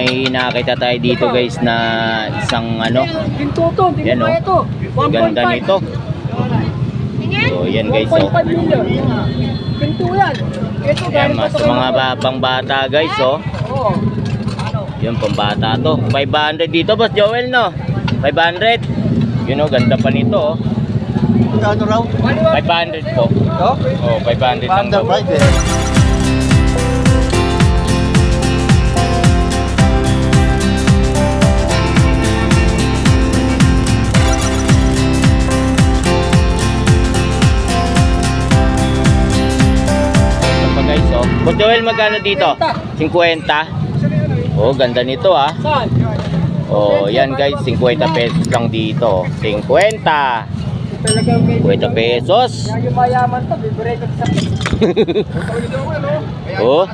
may nakita tayo dito guys na isang ano. Yan o. Ganda nito. So yan guys o. Yan sa mga pang-bata guys o. Yun pang-bata to. 500 dito boss Joel no. 500. Yun o, ganda pa nito o. Ano raw? 500 po. Oh, 500 lang daw. Guys, oh. Boss Joel, magkano dito? 50. Oh, ganda nito ah. Oh, yan guys, 50 pesos lang dito. 50. 50 pesos. Oh.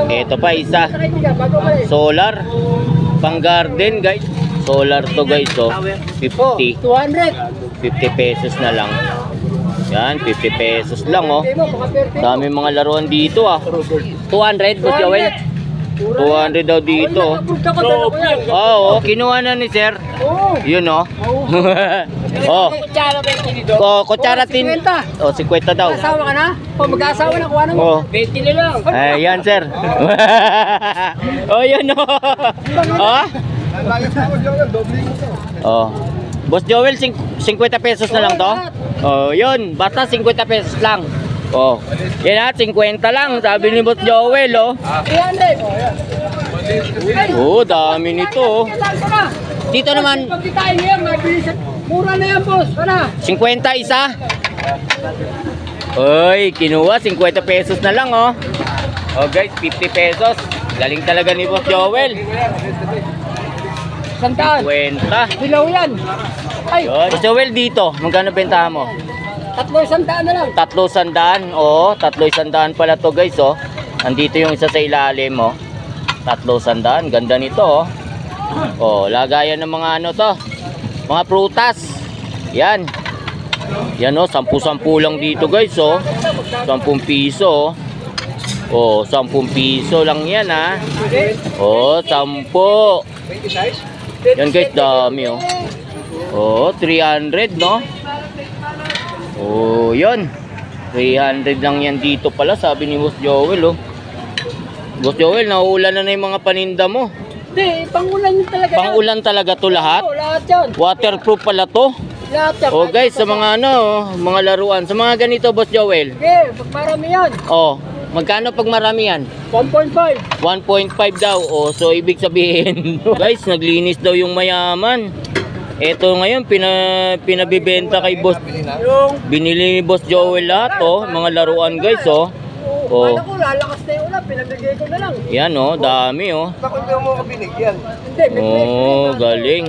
Ito pa isa. Solar. Pang garden guys. Solar to guys, oh. 50. 50 pesos na lang. Yan, 50 pesos lang oh. Dami mga laruan dito ah. 200 Boss Joel. 200 daw dito. Oh, kinuha na ni sir. Yun oh. Oh. Kutsara tin. Oh, 50 daw. Asawa ka na? O mag-asawa na kuha na mo. 20 na lang. Ayan sir. Oh, yun oh. Oh. Oh. Boss Joel, 50 pesos na lang to. Oh, yun. Basta 50 pesos lang. Oh. Yan ha, 50 lang. Sabi ni Boss Joel, oh. 300. Oh, dami nito. Dito naman. Mura na yan, boss. 50 isa. Oy, kinuha. 50 pesos na lang, oh. Oh, guys, 50 pesos. Galing talaga ni Boss Joel. 50. Hilaw yan. Ay. Boss Joel, dito. Magkano bentahan mo? 300 na lang. 300. Oh, 300 pala to guys, oh. Andito yung isa sa ilalim, oh. 300. Ganda nito, oh. Oh, lagayan ng mga ano to. Mga prutas. Yan. Yan, oh. 10-10 lang dito guys, oh. 10 piso, oh. Oh, 10 piso lang yan, ha. Oh, 10. Yan guys, dami, oh. Oh, 300, no? Oh, yun. 300 lang yan dito pala, sabi ni Boss Joel, oh. Boss Joel, nauulan na yung mga paninda mo. Hindi, pangulan yun talaga. Pangulan talaga to lahat? Oo, lahat yan. Waterproof pala to? Lahat yan. Oh guys, sa mga ano, mga laruan, sa mga ganito Boss Joel. Okay, pag marami yan. Oh, magkano pag marami yan? 1.5. 1.5 daw. Oh, so ibig sabihin, guys, naglinis daw yung mayaman. Ito ngayon pinabibenta kay Boss. Binili ni Boss Joel lahat, oh, mga laruan guys, oh. Oh. Kala ko lalakas na yung ulan, pinagbigay ko na lang. Yan, oh, dami, oh. Bakit hindi mo kabinigyan? Hindi, Oh, galing.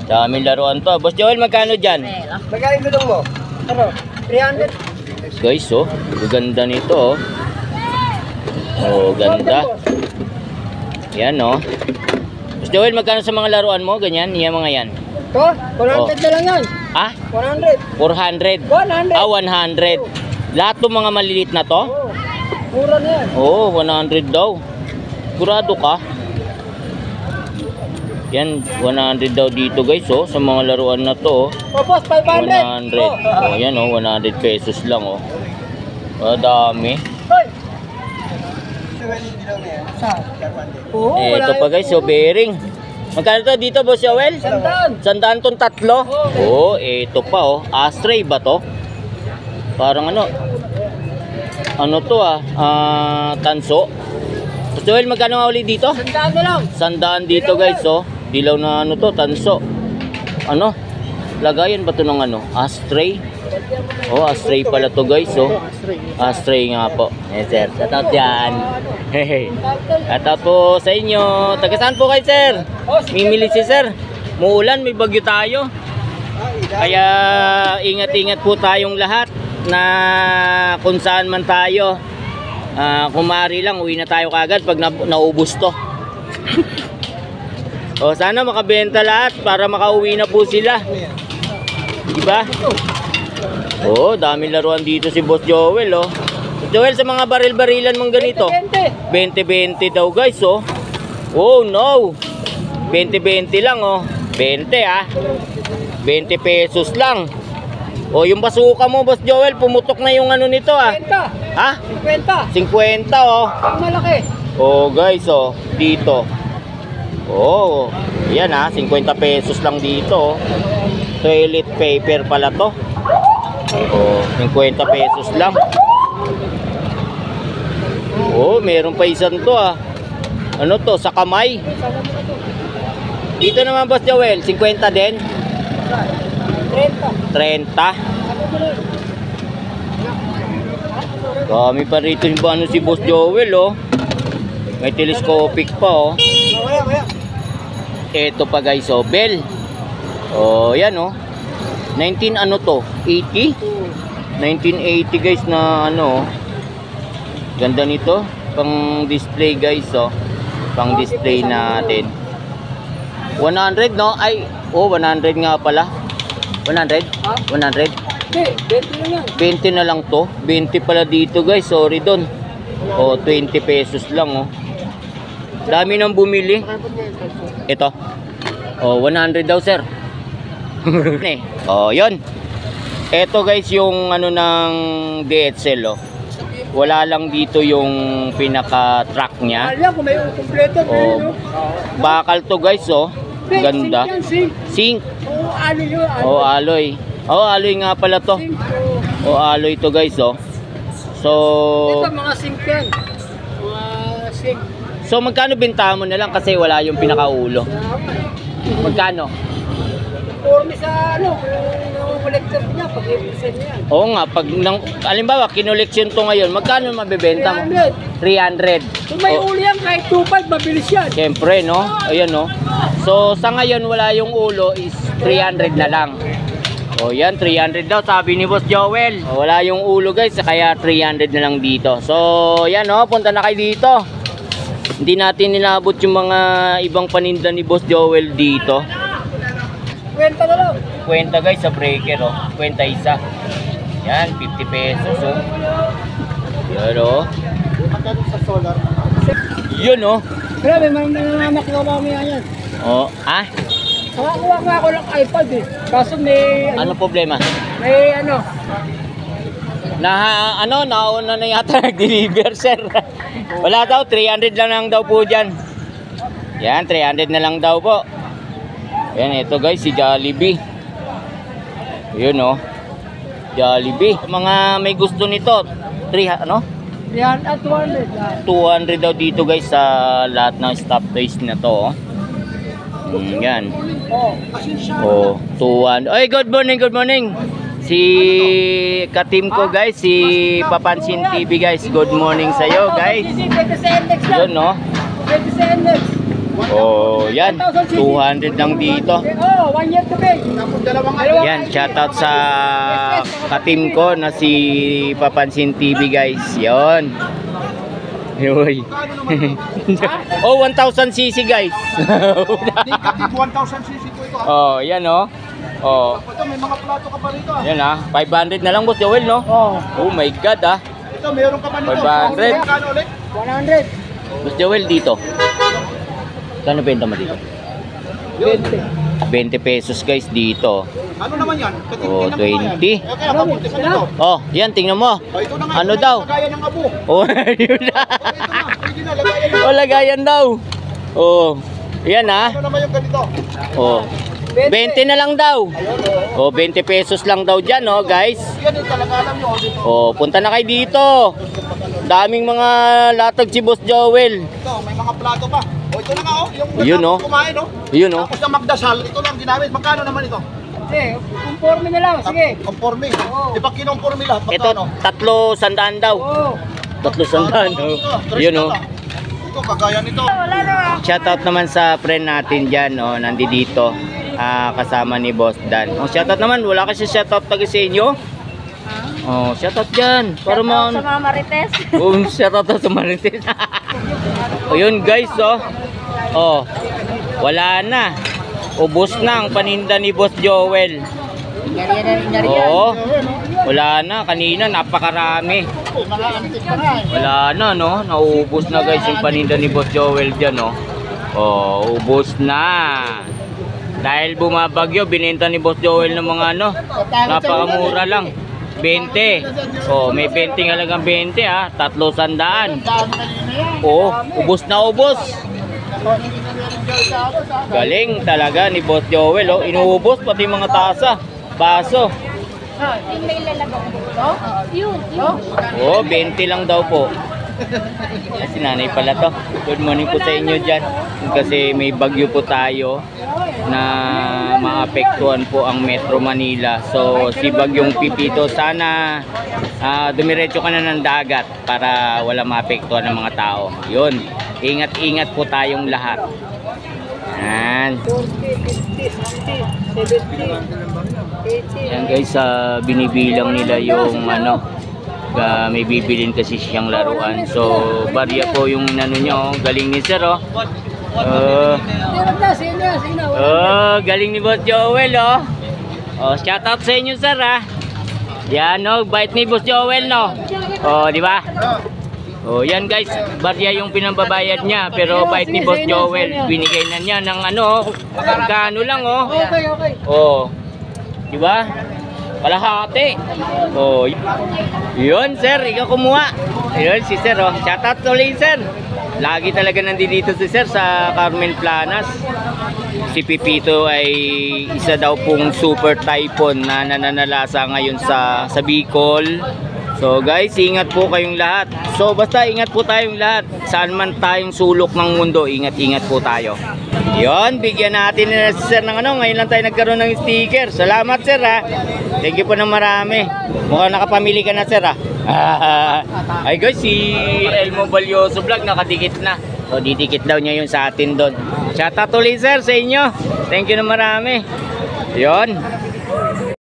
Daming laruan to. Boss Joel, magkano dyan? Magkain gulong mo? Ano? 300. Guys, oh, ganda nito, oh. Oh, ganda. Yan, oh. Boss Joel, magkano sa mga laruan mo? Ganyan, yan mga yan. Ito, 100 na lang yan. Ah? 100. 400. 100. Ah, 100. Lahat ng mga maliliit na to? Oo. Mura na yan. Oo, 100 daw. Kurado ka? Yan, 100 daw dito guys, oh, sa mga laruan na to, oh. O, boss, 500. 100. Oh, yan, oh, 100 pesos lang, oh. Dami. Hoy. Oo, Ito pa guys, oh, bearing. Magkano to dito, Boss Joel? 100. 100 tong tatlo? Oo, ito pa, oh. Ashtray ba to? Parang ano? Ano to, tanso. Boss Joel, magkano nga ulit dito? 100 na lang. 100 dito guys, oh. Dilaw na ano to, tanso. Ano? Lagayan ba to ng ano? Ashtray? Oh, ashtray pala to guys, oh. Ashtray nga po. Yes sir, shoutout yan. Hehe. Shoutout po sa inyo. Taga saan po kayo sir? Mimili si sir. Muulan, may bagyo tayo. Kaya ingat-ingat po tayong lahat na kung saan man tayo. Kung maaari lang, uwi na tayo kagad pag naubos to. O, sana makabenta lahat para makauwi na po sila. Diba? Oh, daming laruan dito si Boss Joel, oh. Joel, sa mga baril-barilan mong ganito. 20. 20-20 daw guys, oh. Oh no. 20-20 lang, oh. 20 ah. 20 pesos lang. Oh, yung basuka mo, Boss Joel, pumutok na yung ano nito ah. 50. Ha? 50. 50 oh. Ang malaki. Oh guys, oh, dito. Oh, yan ah, 50 pesos lang dito. Oh. Toilet paper pala to. Oh, 50 pesos lang. Oh, meron pa isang to ah. Ano to, sa kamay? Dito naman Boss Joel, 50 din. 30. 30. Dami pa rito yung ano si Boss Joel oh. May telescopic pa oh. Ito pa guys oh, bell. Oh, yan oh. 19 ano to? 80? 1980 guys na ano oh. Ganda nito. Pang display guys oh. Pang display natin. 100 no? Ay, oh 100 nga pala. 100? Ha? 100? Hindi, 20 lang yan. 20 na lang to. 20 pala dito guys. Sorry don. Oh, 20 pesos lang oh. Dami nang bumili. Ito. Oh, 100 daw sir. Oh, yun. Ito guys yung ano ng DHL oh. Wala lang dito yung pinaka-track niya. Alam kung may kompleto. Oh. Bakal to guys oh. Ganda. Sink. Sink. Oo, ano yun. Oh, alloy. Oh, alloy nga pala to. Sink. Oh, alloy to guys oh. So, Ito mga sink yan. Mga sink. so magkano benta mo na lang kasi wala yung pinakaulo? Magkano? Forme sa ano, yung collector niya, pag-represent niya. Oo nga, pag alimbawa kinoleksyon to ngayon, magkano mabebenta mo? 300. Kung may Oh, uli yan, kahit 2.5, mabilis yan. siyempre no. Ayan no. So sa ngayon wala yung ulo is 300 na lang. O yan, 300 daw sabi ni Boss Joel. O, wala yung ulo guys, kaya 300 na lang dito. So yan no, punta na kayo dito. Hindi natin nilabot yung mga ibang paninda ni Boss Joel dito. Kwenta na lang. Kwenta guys sa breaker oh. Kwenta isa. Yan, 50 pesos oh. Yan oh. Sa solar. Yun oh. Grabe, mananamak na mamaya yan. Oh, ah? Nakakuha nga ako ng iPad eh. Kaso may, Ano problema? may ano, Nauna na yata nag-deliver sir. Wala daw, 300 lang daw po dyan. Yan, 300 na lang daw po. Yan, ito guys, si Jollibee. Yun oh. Jollibee. Mga may gusto nito, 300 yan at 200 yan. 200 daw dito guys sa lahat ng stop toys na to oh. Yan. Oh. Oh, 200. Ay, good morning, good morning. Si ka-team ko guys, si Papansin TV guys. Good morning sa iyo guys. Pwede sa index lang. Yun no. Pwede sa index. Oh, yan. 200 lang dito. Oh, 1 year to pay. Yan, shoutout sa ka-team ko na si Papansin TV guys. Yon. Yoy. Oh, 1000cc guys. Negative 1,000cc po ito. Oh, yan oh. Oh, Ito, may mga plato ka pa rito. yan ah. 500 na lang Boss Joel no. Oh, Oh my god ah. Ito, meron ka pa nito. 500. Kano ulit? 100. Boss Joel dito. Kano benta mo dito? 20. 20 pesos guys dito. Ano naman yan? Oh, 20. Okay, kapunti sa nito. Oh, yan tingnan mo. Oh, ito na nga. Ano ito na, daw? Lagayan ng abo. Oh, yun na. Ito na, pwede na, lagayan ng Oh, lagayan daw. Oh, yan ah. Ano naman yung ganito? Oh, 20 na lang daw. Oh, 20 pesos lang daw dyan, oh, guys. Yan yung talaga alam nyo. Dito. Oh, punta na kayo dito. Daming mga latag si Boss Joel. Ito, may mga plato pa. Oh, ito na nga, oh. Yung Yun, oh. kumain, oh. Yun, oh. Tapos yung magdasal, ito lang ginamit. Magkano naman ito? Sige, conforme na lang. Sige. Conforme. Oo. Di ba kinonforme lahat? Ito, Magkano? 300 daw. Oh. 300, oh. Yun, oh. Ito, kagaya nito. Wala na. Shoutout naman sa friend natin dyan, oh, nandito. Kasama ni Boss Dan. Oh, shoutout naman, wala kasi shoutout taga sa inyo. Oh, shoutout dyan. Para Sa mo. mga marites. Oh, shoutout sa Marites. O yun guys, oh. Oh, wala na. Ubos na ang paninda ni Boss Joel. Oo. Wala na. Kanina napakarami. Mga antik pa nga eh. Wala na, no? Nauubos na guys yung paninda ni Boss Joel dyan, no? Oh, ubos na. Dahil bumabagyo, binenta ni Boss Joel ng mga ano, napakamura lang. 20. Oh, may 20 halagang 20 ha. 300. Dami kanina yan. Oh, ubos na ubos. Galing talaga ni Boss Joel, oh. Inuubos pati mga tasa, baso. Yung may lalagay dito? Yun. Oh, 20 lang daw po. Si nanay pala to. Good morning po sa inyo dyan. Kasi may bagyo po tayo na maapektuhan po ang Metro Manila. So si Bagyong Pipito, sana dumiretso ka na ng dagat para wala maapektuhan ng mga tao. Yun, ingat-ingat po tayong lahat. Yan. 40, 50, 60, 70, 80. Yan guys, binibilang nila yung ano, may bibilin kasi siyang laruan. So barya po yung ano nyo, galing ni sir, oh. Galing ni Boss Joel, oh. Oh, shout out sa inyo sir, ha. Yan, no, bait ni Boss Joel, no. Oh, di ba? Oh, yan guys, barya yung pinambabayad niya, pero bait ni Boss Joel, binigay na niya ng ano, magkano lang, oh. Okay, okay. Oh. Di ba? Kalahati. Oh. Yun, sir, ikaw kumuha. Ayun si sir, oh. Shout out ulit, sir. Lagi talaga nandito si sir sa Carmen Planas. Si Pipito ay isa daw pong super typhoon na nananalasa ngayon sa Bicol. So guys, ingat po kayong lahat. So basta ingat po tayong lahat. Saan man tayong sulok ng mundo, ingat-ingat po tayo. Yon, bigyan natin na si sir ng ano. Ngayon lang tayo nagkaroon ng sticker. Salamat sir, ha. Thank you po ng marami. Mukhang nakapamili ka na sir, ha. Ay guys, si Elmo Balyoso Vlog nakadikit na. So didikit daw niya yun sa atin doon. Shout out ulit sir sa inyo. Thank you ng marami. Yon.